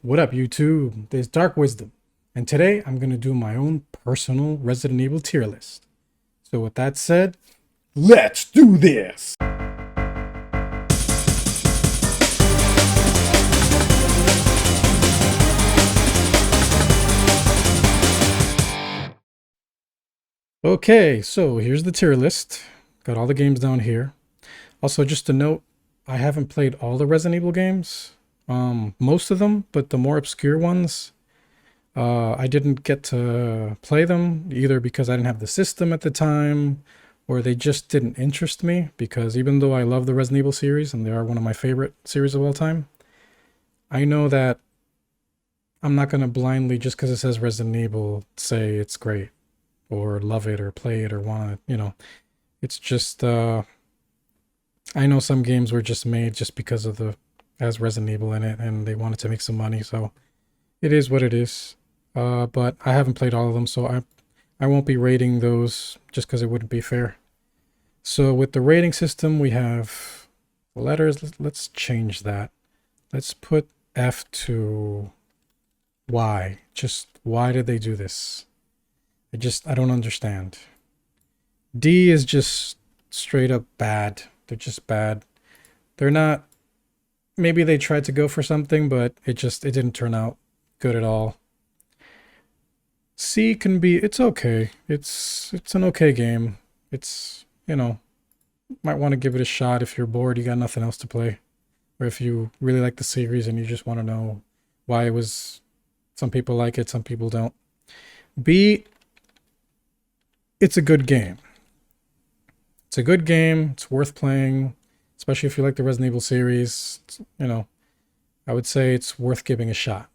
What up, YouTube? This is Darkwizdom, and today I'm going to do my own personal Resident Evil tier list. So with that said, let's do this! Okay, so here's the tier list. Got all the games down here. Also, just a note, I haven't played all the Resident Evil games. Most of them, but the more obscure ones, I didn't get to play them either because I didn't have the system at the time or they just didn't interest me because even though I love the Resident Evil series and they are one of my favorite series of all time, I know that I'm not going to blindly, just because it says Resident Evil, say it's great or love it or play it or want it, It's just, I know some games were just made just because of the, has Resident Evil in it and they wanted to make some money, so it is what it is. But I haven't played all of them, so I won't be rating those just because it wouldn't be fair. So with the rating system, we have letters. Let's change that. Let's put F to Y. Just why did they do this? I don't understand. D is just straight up bad. They're just bad. They're not, maybe they tried to go for something, but it didn't turn out good at all. C can be, it's okay. It's an okay game. It's, might want to give it a shot if you're bored, you got nothing else to play. Or if you really like the series and you just want to know why it was, some people like it, some people don't. B, it's a good game. It's a good game. It's worth playing, especially if you like the Resident Evil series. I would say it's worth giving a shot.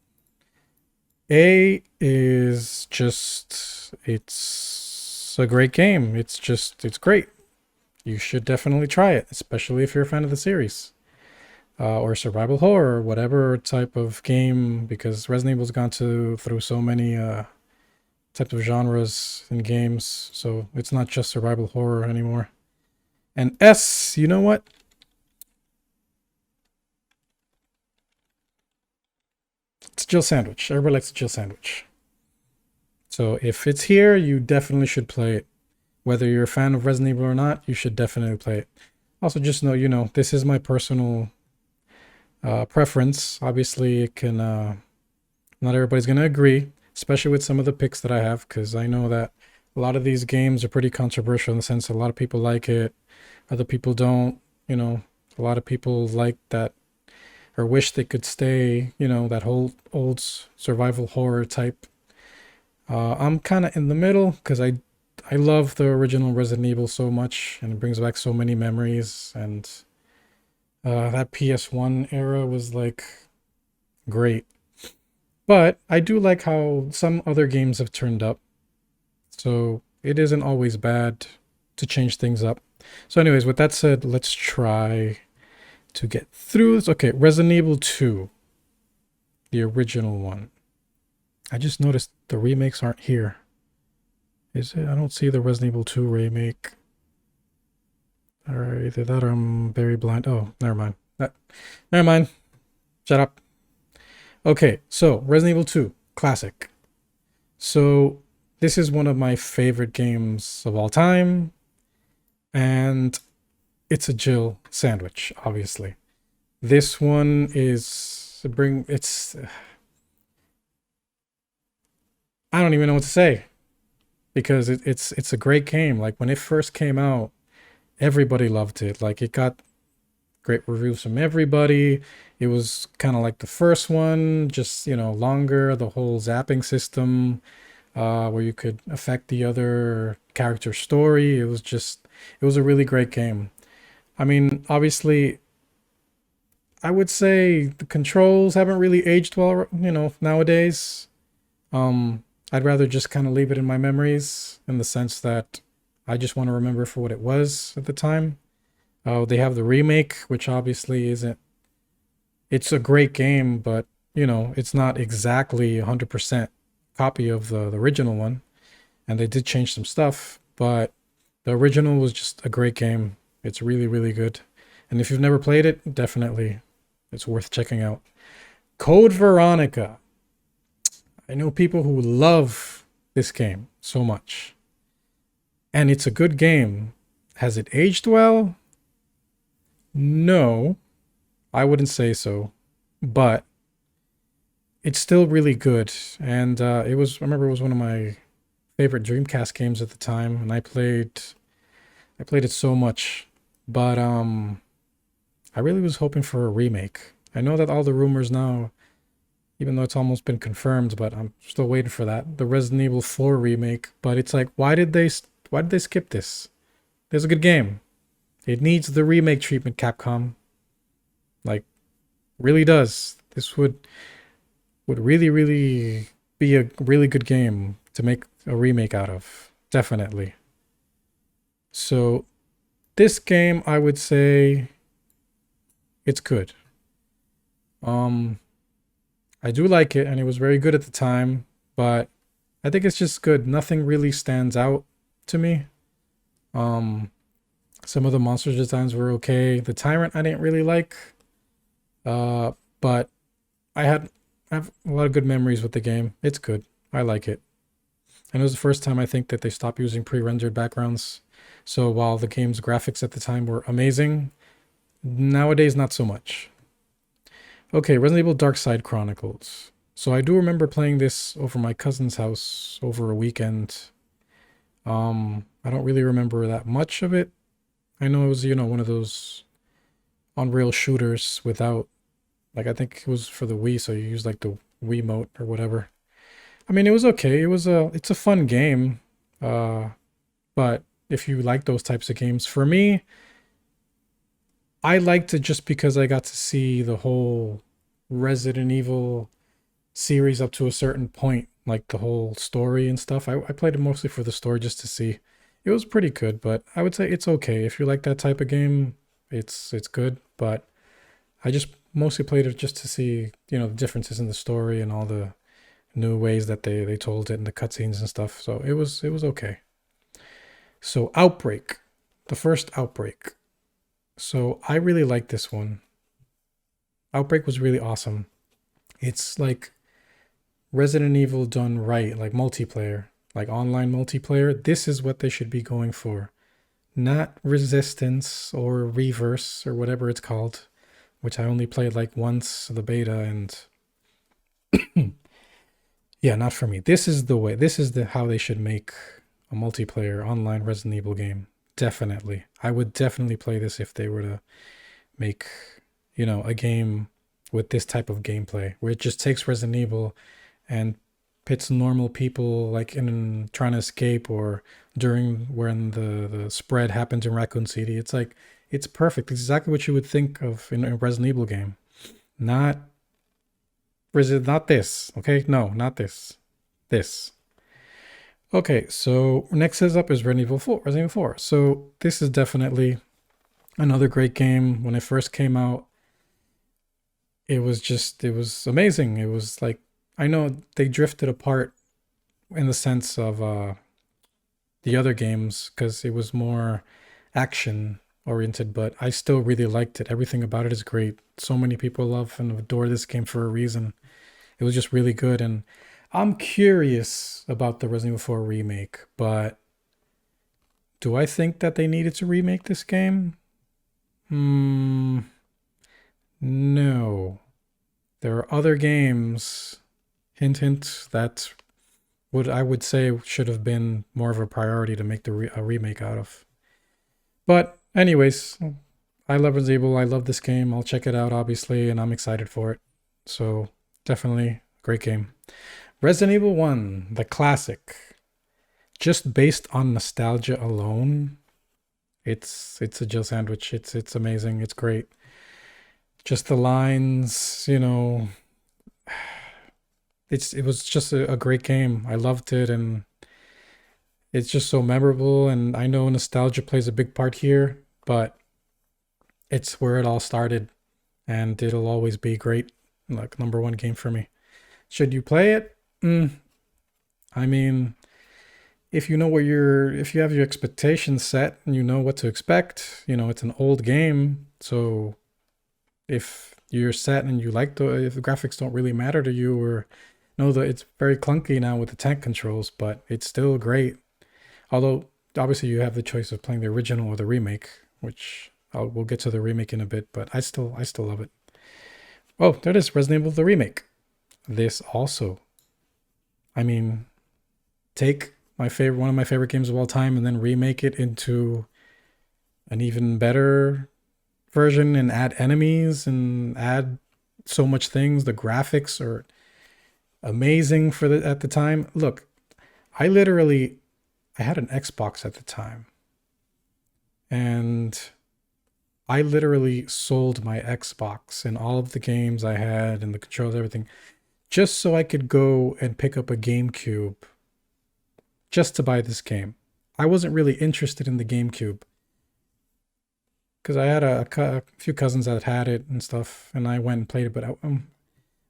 A is just, it's a great game. It's great. You should definitely try it, especially if you're a fan of the series. Or survival horror, or whatever type of game, because Resident Evil's gone through so many types of genres in games, so it's not just survival horror anymore. And S, you know what? It's a Jill sandwich. Everybody likes a Jill sandwich. So if it's here, you definitely should play it. Whether you're a fan of Resident Evil or not, you should definitely play it. Also, just know, this is my personal preference. Obviously, it can, not everybody's going to agree, especially with some of the picks that I have, because I know that a lot of these games are pretty controversial in the sense that a lot of people like it, other people don't, a lot of people like that or wish they could stay, that whole old survival horror type. I'm kind of in the middle because I love the original Resident Evil so much and it brings back so many memories, and that PS1 era was like great. But I do like how some other games have turned up. So it isn't always bad to change things up. So anyways, with that said, let's try to get through this. Okay, Resident Evil 2. The original one. I just noticed the remakes aren't here. Is it? I don't see the Resident Evil 2 remake. Or either that or I'm very blind. Oh, never mind. Never mind. Shut up. Okay, so Resident Evil 2, classic. So this is one of my favorite games of all time. And it's a Jill sandwich, obviously. This one is I don't even know what to say because it's a great game. Like when it first came out, everybody loved it. Like it got great reviews from everybody. It was kind of like the first one, just longer, the whole zapping system, where you could affect the other character's story. It was a really great game. I mean, obviously, I would say the controls haven't really aged well, nowadays. I'd rather just kind of leave it in my memories in the sense that I just want to remember for what it was at the time. They have the remake, which obviously isn't, it's a great game, but it's not exactly 100% copy of the original one. And they did change some stuff, but the original was just a great game. It's really, really good. And if you've never played it, definitely it's worth checking out. Code Veronica. I know people who love this game so much. And it's a good game. Has it aged well? No, I wouldn't say so. But it's still really good. And I remember it was one of my favorite Dreamcast games at the time. And I played it so much. But I really was hoping for a remake. I know that all the rumors now, even though it's almost been confirmed, but I'm still waiting for that. The Resident Evil 4 remake, but it's like, why did they skip this? There's a good game. It needs the remake treatment, Capcom. Like, really does. This would really be a really good game to make a remake out of. Definitely. So, this game, I would say it's good. Um I do like it, and it was very good at the time, but I think it's just good. Nothing really stands out to me. Um, some of the monster designs were okay. The Tyrant I didn't really like, but I have a lot of good memories with the game. It's good. I like it. And it was the first time I think that they stopped using pre-rendered backgrounds. So while the game's graphics at the time were amazing, nowadays not so much. Okay, Resident Evil Dark Side Chronicles. So I do remember playing this over my cousin's house over a weekend. I don't really remember that much of it. I know it was, one of those Unreal shooters without, like, I think it was for the Wii, so you use like the Wiimote or whatever. I mean, it was okay. It's a fun game. Uh, but if you like those types of games, for me, I liked it just because I got to see the whole Resident Evil series up to a certain point, like the whole story and stuff. I played it mostly for the story just to see. It was pretty good, but I would say it's okay. If you like that type of game, it's good. But I just mostly played it just to see, the differences in the story and all the new ways that they told it and the cutscenes and stuff. So it was okay. So Outbreak, the first Outbreak. So I really like this one. Outbreak was really awesome. It's like Resident Evil done right, like multiplayer, like online multiplayer. This is what they should be going for. Not Resistance or Reverse or whatever it's called, which I only played like once, the beta, and yeah, not for me. This is the way. This is the how they should make a multiplayer online Resident Evil game. Definitely. I would definitely play this if they were to make, a game with this type of gameplay where it just takes Resident Evil and pits normal people like in trying to escape or during when the spread happens in Raccoon City. It's like it's perfect. It's exactly what you would think of in a Resident Evil game. Not not this. Okay, no, not this. This. Okay, so next is up is Resident Evil 4. Resident Evil 4. So this is definitely another great game. When it first came out, it was amazing. It was like I know they drifted apart in the sense of the other games because it was more action oriented, but I still really liked it. Everything about it is great. So many people love and adore this game for a reason. It was just really good, and I'm curious about the Resident Evil 4 remake, but do I think that they needed to remake this game? Hmm, no. There are other games, hint hint, that would I would say should have been more of a priority to make a remake out of. But anyways, I love Resident Evil. I love this game. I'll check it out obviously, and I'm excited for it. So definitely great game. Resident Evil 1, the classic. Just based on nostalgia alone, it's a Jill sandwich. It's amazing. It's great. Just the lines, it was just a great game. I loved it, and it's just so memorable. And I know nostalgia plays a big part here, but it's where it all started, and it'll always be great. Like number one game for me. Should you play it? I mean, if you have your expectations set and you know what to expect, it's an old game. So if you're set and you like if the graphics don't really matter to you, or no, it's very clunky now with the tank controls, but it's still great. Although obviously you have the choice of playing the original or the remake, which we'll get to the remake in a bit, but I still love it. Oh, there it is, Resident Evil the remake. This also, I mean, take one of my favorite games of all time and then remake it into an even better version and add enemies and add so much things. The graphics are amazing for the at the time. Look, I had an Xbox at the time, and I literally sold my Xbox and all of the games I had and the controls, everything, just so I could go and pick up a GameCube just to buy this game. I wasn't really interested in the GameCube because I had a few cousins that had it and stuff, and I went and played it, but I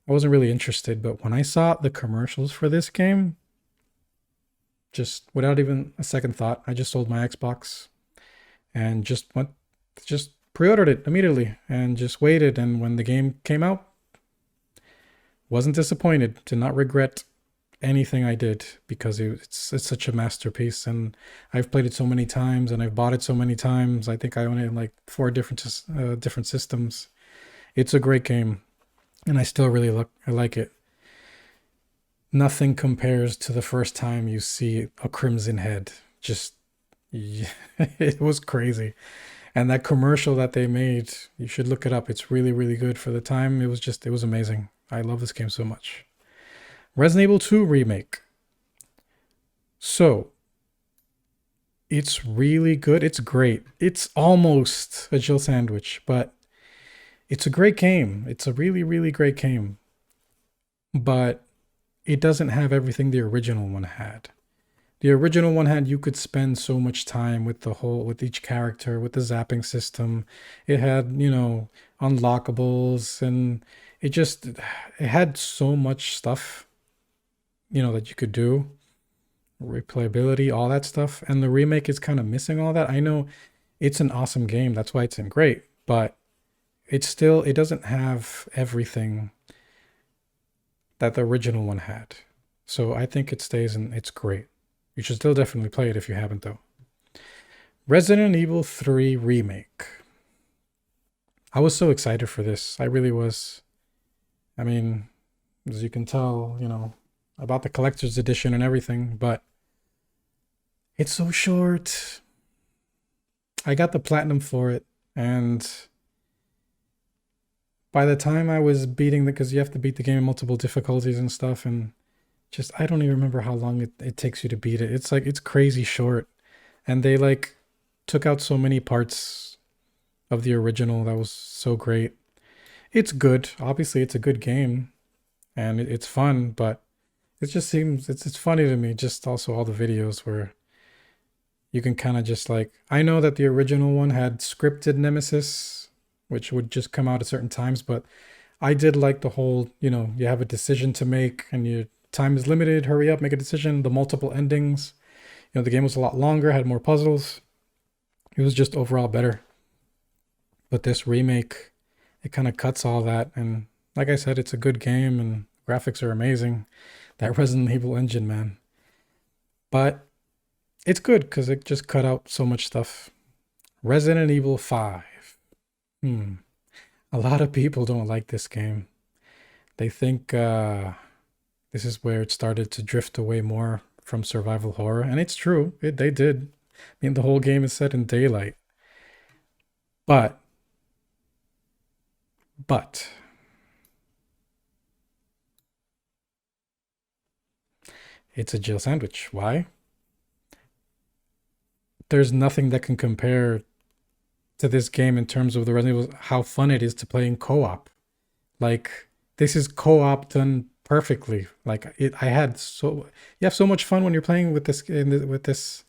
wasn't really interested. But when I saw the commercials for this game, just without even a second thought, I just sold my Xbox and just pre-ordered it immediately and just waited. And when the game came out, wasn't disappointed. Did not regret anything I did because it's such a masterpiece, and I've played it so many times and I've bought it so many times. I think I own it in like 4 different systems. It's a great game, and I still really I like it. Nothing compares to the first time you see a Crimson Head. Just it was crazy. And that commercial that they made, you should look it up. It's really, really good for the time. It was amazing. I love this game so much. Resident Evil 2 Remake. So, it's really good. It's great. It's almost a Jill sandwich, but it's a great game. It's a really, really great game. But it doesn't have everything the original one had. The original one had, you could spend so much time with with each character, with the zapping system. It had, unlockables, and it had so much stuff, that you could do, replayability, all that stuff. And the remake is kind of missing all that. I know it's an awesome game. That's why it's in great, but it doesn't have everything that the original one had. So I think it stays and it's great. You should still definitely play it if you haven't, though. Resident Evil 3 Remake. I was so excited for this. I really was. I mean, as you can tell, about the collector's edition and everything, but it's so short. I got the platinum for it, and by the time I was beating because you have to beat the game in multiple difficulties and stuff, and I don't even remember how long it takes you to beat it. It's crazy short. And they took out so many parts of the original that was so great. It's good. Obviously it's a good game and it's fun, but it just seems it's funny to me, just also all the videos where you can kind of I know that the original one had scripted Nemesis, which would just come out at certain times, but I did like the whole, you have a decision to make and your time is limited, hurry up, make a decision, the multiple endings. The game was a lot longer, had more puzzles. It was just overall better. But this remake, it kind of cuts all that. And like I said, it's a good game and graphics are amazing. That Resident Evil engine, man. But it's good because it just cut out so much stuff. Resident Evil 5. A lot of people don't like this game. They think this is where it started to drift away more from survival horror. And it's true. They did. I mean, the whole game is set in daylight. But it's a Jill sandwich. Why? There's nothing that can compare to this game in terms of the Resident Evil, how fun it is to play in co-op. This is co-op done perfectly. You have so much fun when you're playing with this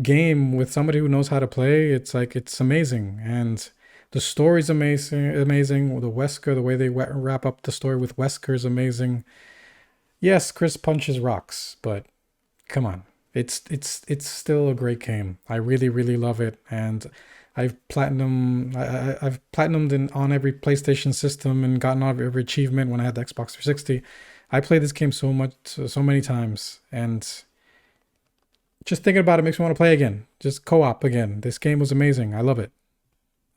game with somebody who knows how to play. It's amazing, and the story's amazing. The way they wrap up the story with Wesker is amazing. Yes, Chris punches rocks, but come on, it's still a great game. I really, really love it, and I've platinumed on every PlayStation system and gotten every achievement when I had the Xbox 360. I played this game so much, so many times, and just thinking about it makes me want to play again. Just co-op again. This game was amazing. I love it.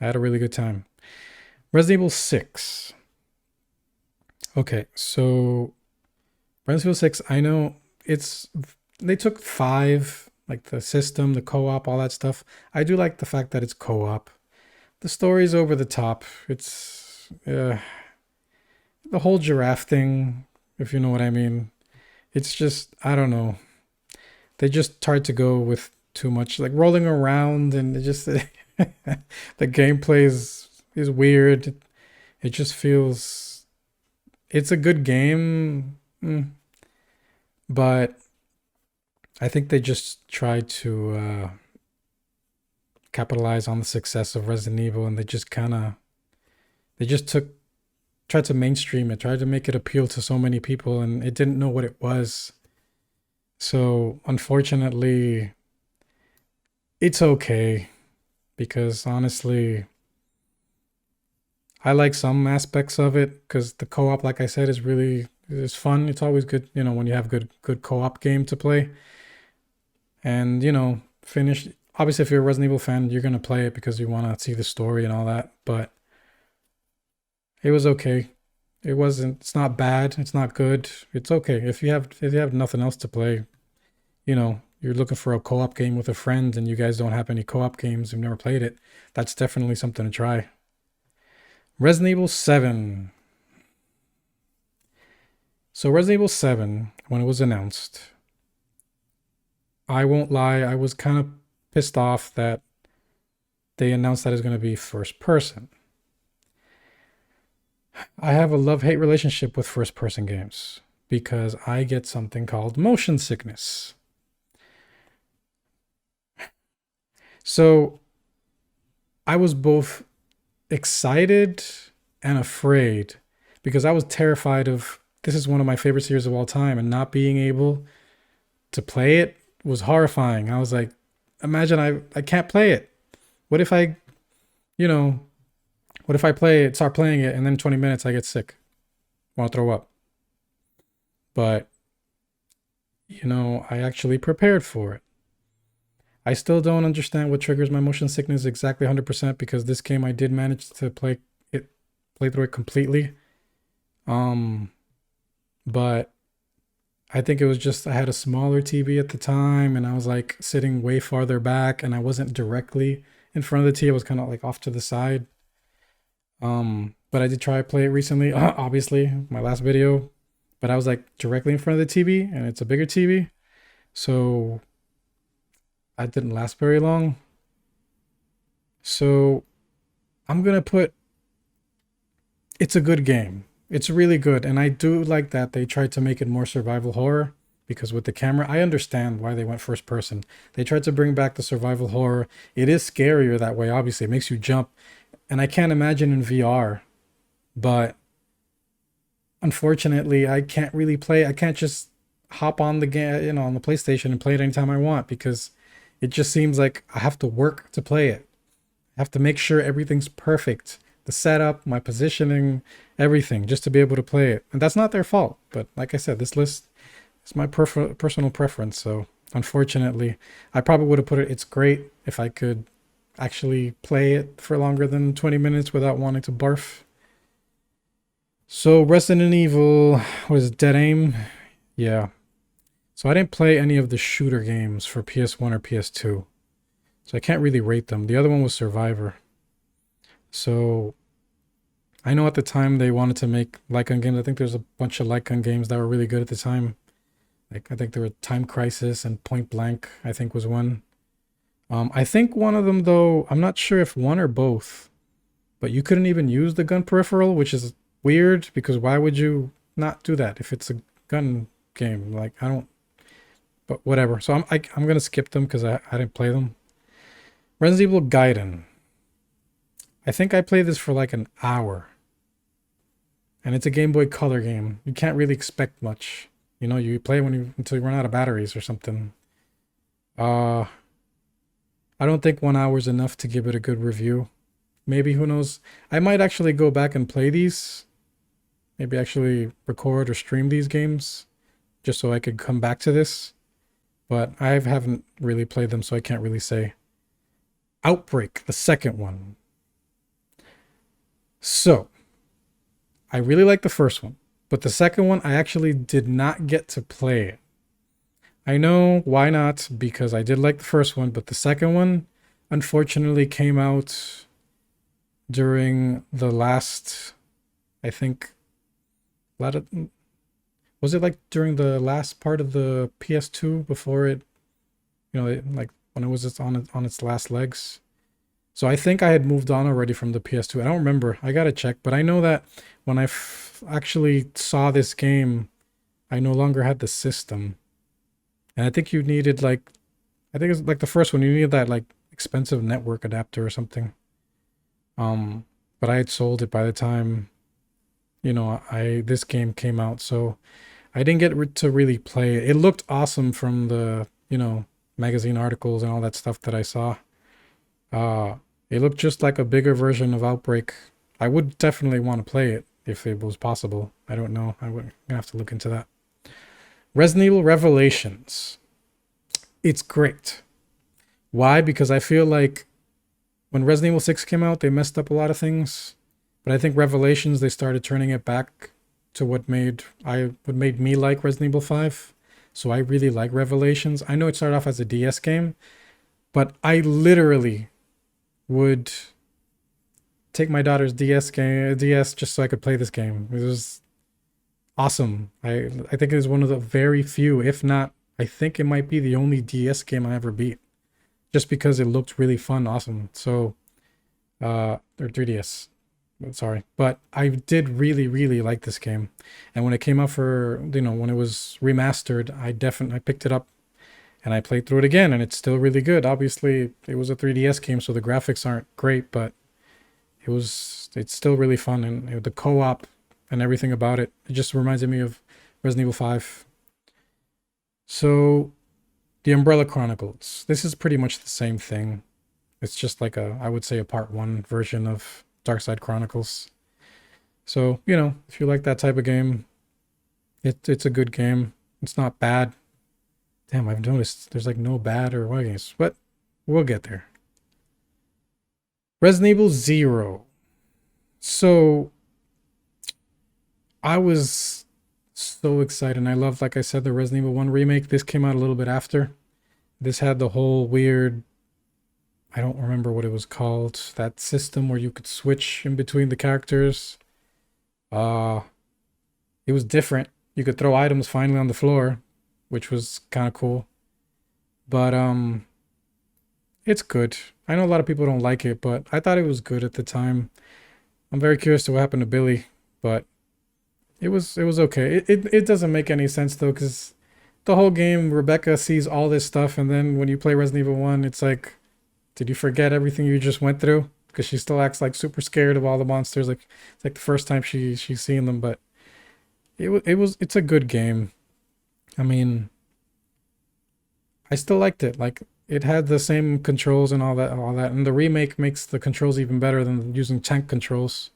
I had a really good time. Resident Evil 6. Okay, so Resident Evil 6, I know they took 5, like the system, the co-op, all that stuff. I do like the fact that it's co-op. The story's over the top. It's the whole giraffe thing, if you know what I mean. It's just, I don't know. They just tried to go with too much, like rolling around, and it just the gameplay is weird. It just feels, it's a good game, but I think they just tried to capitalize on the success of Resident Evil, and they just tried to mainstream it, tried to make it appeal to so many people, and it didn't know what it was. So unfortunately, it's okay, because honestly, I like some aspects of it, because the co-op, like I said, is fun. It's always good, when you have good co-op game to play. And finish. Obviously, if you're a Resident Evil fan, you're gonna play it because you want to see the story and all that. But it was okay. It wasn't. It's not bad. It's not good. It's okay if you have nothing else to play. You're looking for a co-op game with a friend, and you guys don't have any co-op games. You've never played it. That's definitely something to try. Resident Evil 7. So Resident Evil 7, when it was announced, I won't lie, I was kind of pissed off that they announced that it's going to be first person. I have a love-hate relationship with first-person games because I get something called motion sickness. So I was both excited and afraid because I was terrified of, this is one of my favorite series of all time, and not being able to play it was horrifying. I was like, imagine I can't play it. What if I start playing it, and then 20 minutes I get sick, want to throw up? But I actually prepared for it. I still don't understand what triggers my motion sickness exactly 100%, because this game I did manage to play through it completely. But I think it was just I had a smaller TV at the time, and I was like sitting way farther back, and I wasn't directly in front of the TV. I was kind of like off to the side. But I did try to play it recently, obviously, my last video. But I was like directly in front of the TV, and it's a bigger TV. So I didn't last very long. So I'm going to put, it's a good game. It's really good. And I do like that they tried to make it more survival horror, because with the camera, I understand why they went first person. They tried to bring back the survival horror. It is scarier that way, obviously. It makes you jump. And I can't imagine in VR, but unfortunately, I can't really play. I can't just hop on the game, on the PlayStation and play it anytime I want, because it just seems like I have to work to play it. I have to make sure everything's perfect. The setup, my positioning, everything, just to be able to play it. And that's not their fault. But like I said, this list is my personal preference. So unfortunately, I probably would have put it, it's great if I could actually play it for longer than 20 minutes without wanting to barf. So Resident Evil, what is it, Dead Aim? Yeah. So I didn't play any of the shooter games for PS1 or PS2. So I can't really rate them. The other one was Survivor. So I know at the time they wanted to make like-gun games. I think there's a bunch of like-gun games that were really good at the time. Like I think there were Time Crisis and Point Blank, I think was one. I think one of them, though, I'm not sure if one or both, but you couldn't even use the gun peripheral, which is weird, because why would you not do that if it's a gun game? Like, I don't, but whatever. So I'm going to skip them because I didn't play them. Resident Evil Gaiden. I think I played this for like an hour. And it's a Game Boy Color game. You can't really expect much. You play until you run out of batteries or something. I don't think 1 hour is enough to give it a good review. Maybe, who knows? I might actually go back and play these. Maybe actually record or stream these games just so I could come back to this. But I haven't really played them, so I can't really say. Outbreak, the second one. So, I really like the first one, but the second one, I actually did not get to play it. I know why not, because I did like the first one, but the second one, unfortunately, came out during the last, I think, was it like during the last part of the PS2 before it, like when it was just on its last legs? So I think I had moved on already from the PS2. I don't remember. I gotta check, but I know that when I actually saw this game, I no longer had the system, and I think you needed I think it's like the first one. You needed that like expensive network adapter or something. But I had sold it by the time, this game came out, so I didn't get to really play it. It looked awesome from the magazine articles and all that stuff that I saw. It looked just like a bigger version of Outbreak. I would definitely want to play it if it was possible. I don't know. I'm gonna have to look into that. Resonable Revelations. It's great. Why? Because I feel like when Resident Evil 6 came out, they messed up a lot of things. But I think Revelations, they started turning it back to what made me like Resident Evil 5. So I really like Revelations. I know it started off as a DS game, but I literally would take my daughter's DS just so I could play this game. It was awesome. I think it is one of the very few, if not, I think it might be the only DS game I ever beat, just because it looked really fun, awesome. So, or 3DS. Sorry, but I did really, really like this game, and when it came out for when it was remastered, I picked it up and I played through it again, and it's still really good. Obviously, it was a 3DS game, so the graphics aren't great, but it's still really fun, and the co-op and everything about it just reminded me of Resident Evil 5. So, the Umbrella Chronicles. This is pretty much the same thing. It's just like I would say a part 1 version of Darkside Chronicles. So, if you like that type of game, it's a good game. It's not bad. Damn, I've noticed there's like no bad or what games, but we'll get there. Resident Evil 0. So, I was so excited, and I loved, like I said, the Resident Evil 1 remake. This came out a little bit after. This had the whole weird, I don't remember what it was called, that system where you could switch in between the characters. It was different. You could throw items finally on the floor, which was kind of cool. But it's good. I know a lot of people don't like it, but I thought it was good at the time. I'm very curious to what happened to Billy, but it was okay. It doesn't make any sense though, because the whole game, Rebecca sees all this stuff, and then when you play Resident Evil 1, it's like, did you forget everything you just went through? Because she still acts like super scared of all the monsters. Like it's like the first time she's seen them, but it's a good game. I mean, I still liked it. Like it had the same controls and all that, and the remake makes the controls even better than using tank controls.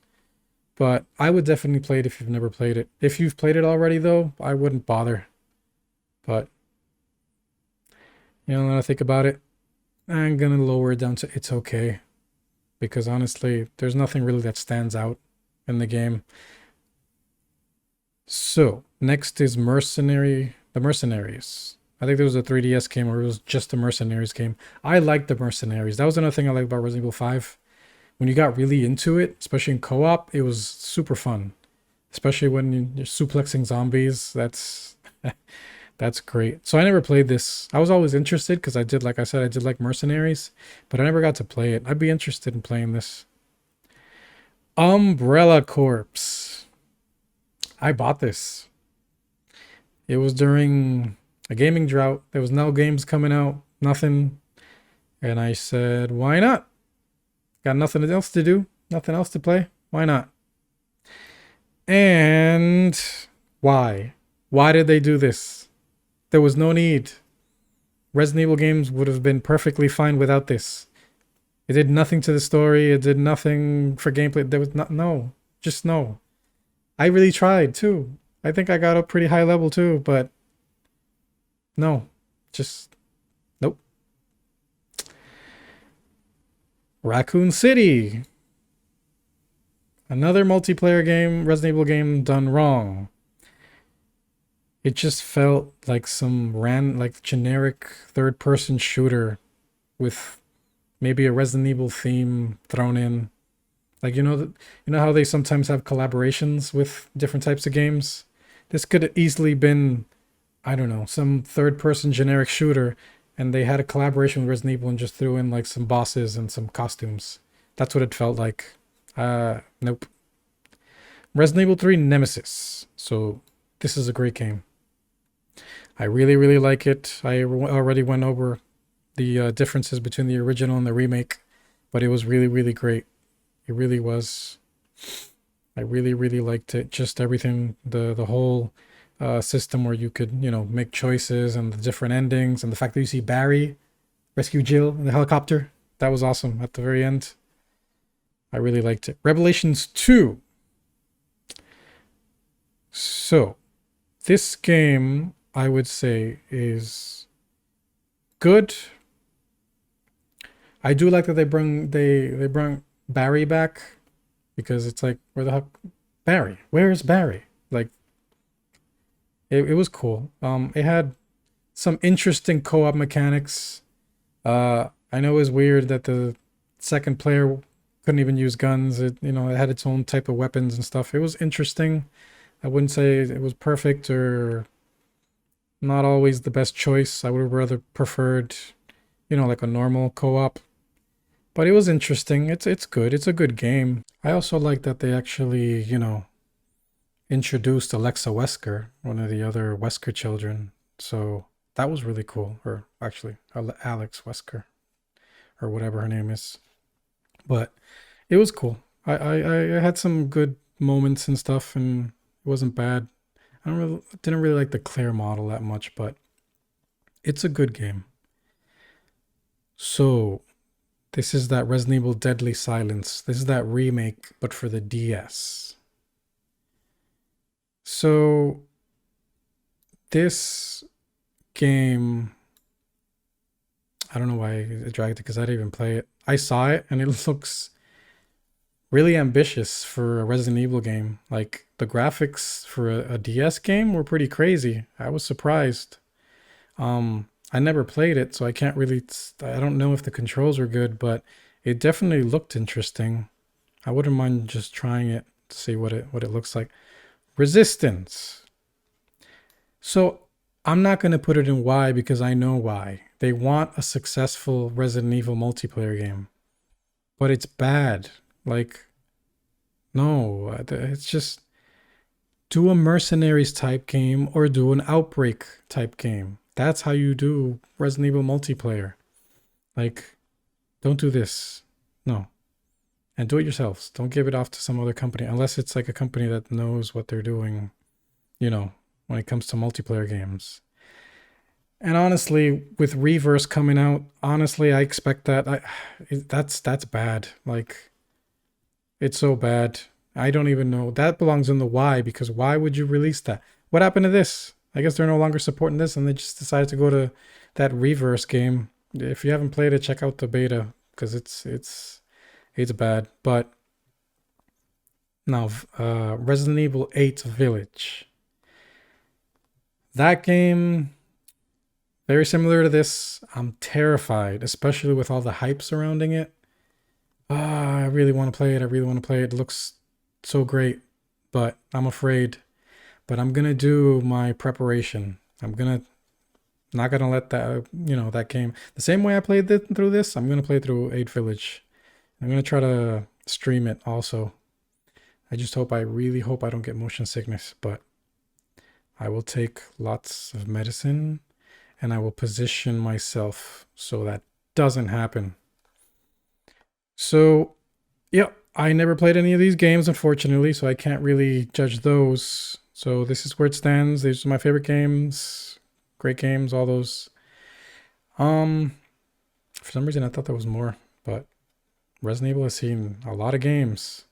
But I would definitely play it if you've never played it. If you've played it already, though, I wouldn't bother. But when I think about it, I'm gonna lower it down to it's okay, because honestly, there's nothing really that stands out in the game. So next is Mercenary. The Mercenaries. I think there was a 3DS game where it was just the Mercenaries game. I liked the Mercenaries. That was another thing I liked about Resident Evil 5. When you got really into it, especially in co-op, it was super fun. Especially when you're suplexing zombies. That's that's great. So I never played this. I was always interested because like I said, I did like Mercenaries, but I never got to play it. I'd be interested in playing this. Umbrella Corps. I bought this. It was during a gaming drought. There was no games coming out, nothing. And I said, why not? Got nothing else to do, nothing else to play. Why not? And why? Why did they do this? There was no need. Resident Evil games would have been perfectly fine without this. It did nothing to the story. It did nothing for gameplay. There was not, no, just no. I really tried too. I think I got a pretty high level too, but no, just nope. Raccoon City. Another multiplayer game, Resident Evil game done wrong. It just felt like some like generic third-person shooter with maybe a Resident Evil theme thrown in. Like you know how they sometimes have collaborations with different types of games? This could have easily been, I don't know, some third-person generic shooter, and they had a collaboration with Resident Evil and just threw in like some bosses and some costumes. That's what it felt like. Nope. Resident Evil 3 Nemesis. So this is a great game. I really, really like it. I already went over the differences between the original and the remake, but it was really, really great. It really was. I really, really liked it. Just everything, the whole system where you could, make choices and the different endings, and the fact that you see Barry rescue Jill in the helicopter. That was awesome at the very end. I really liked it. Revelations 2. So, this game, I would say, is good. I do like that they bring Barry back, because it's like, where the heck Barry? Where is Barry? Like, it was cool. It had some interesting co-op mechanics. I know it was weird that the second player couldn't even use guns. It had its own type of weapons and stuff. It was interesting. I wouldn't say it was perfect or not always the best choice. I would have rather preferred, like a normal co-op. But it was interesting. It's good. It's a good game. I also like that they actually, introduced Alexa Wesker, one of the other Wesker children. So that was really cool. Or actually, Alex Wesker, or whatever her name is. But it was cool. I had some good moments and stuff, and it wasn't bad. Didn't really like the Claire model that much, but it's a good game. So this is that Resident Evil Deadly Silence. This is that remake, but for the DS. So this game, I don't know why I dragged it, because I didn't even play it. I saw it and it looks really ambitious for a Resident Evil game. Like, the graphics for a DS game were pretty crazy. I was surprised. I never played it, so I can't really, I don't know if the controls are good, but it definitely looked interesting. I wouldn't mind just trying it to see what it looks like. Resistance. So I'm not going to put it in why, because I know why. They want a successful Resident Evil multiplayer game, but it's bad. Like, no, it's just, do a Mercenaries type game or do an Outbreak type game. That's how you do Resident Evil multiplayer. Like, don't do this. No. And do it yourselves. Don't give it off to some other company, unless it's like a company that knows what they're doing, when it comes to multiplayer games. And honestly, with Reverse coming out, honestly, I expect that. That's bad. Like, it's so bad. I don't even know. That belongs in the why, because why would you release that? What happened to this? I guess they're no longer supporting this, and they just decided to go to that Reverse game. If you haven't played it, check out the beta, because it's bad. But now, Resident Evil 8 Village. That game, very similar to this. I'm terrified, especially with all the hype surrounding it. I really want to play it. It looks so great, but I'm afraid. But I'm gonna do my preparation. Not gonna let that, that game, the same way I played through this, I'm gonna play through 8 Village. I'm gonna try to stream it also. I really hope I don't get motion sickness, but I will take lots of medicine and I will position myself so that doesn't happen. So, yeah, I never played any of these games, unfortunately, so I can't really judge those. So this is where it stands. These are my favorite games. Great games, all those. For some reason I thought there was more, but Resident Evil has seen a lot of games.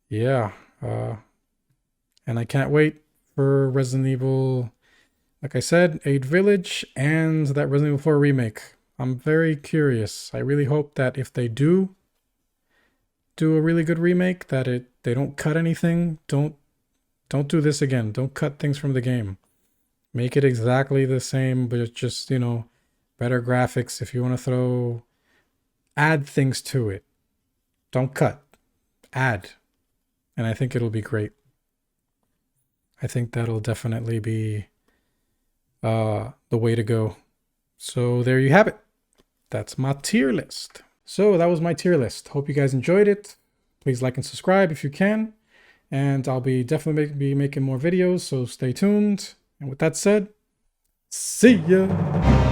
Yeah, and I can't wait for Resident Evil, like I said, 8 Village and that Resident Evil 4 remake. I'm very curious. I really hope that if they do a really good remake, that they don't cut anything. Don't do this again. Don't cut things from the game. Make it exactly the same, but it's just, you know, better graphics. If you want to add things to it. Don't cut. Add. And I think it'll be great. I think that'll definitely be the way to go. So there you have it. That's my tier list. So that was my tier list. Hope you guys enjoyed it. Please like and subscribe if you can. And I'll be definitely be making more videos, so stay tuned. And with that said, see ya!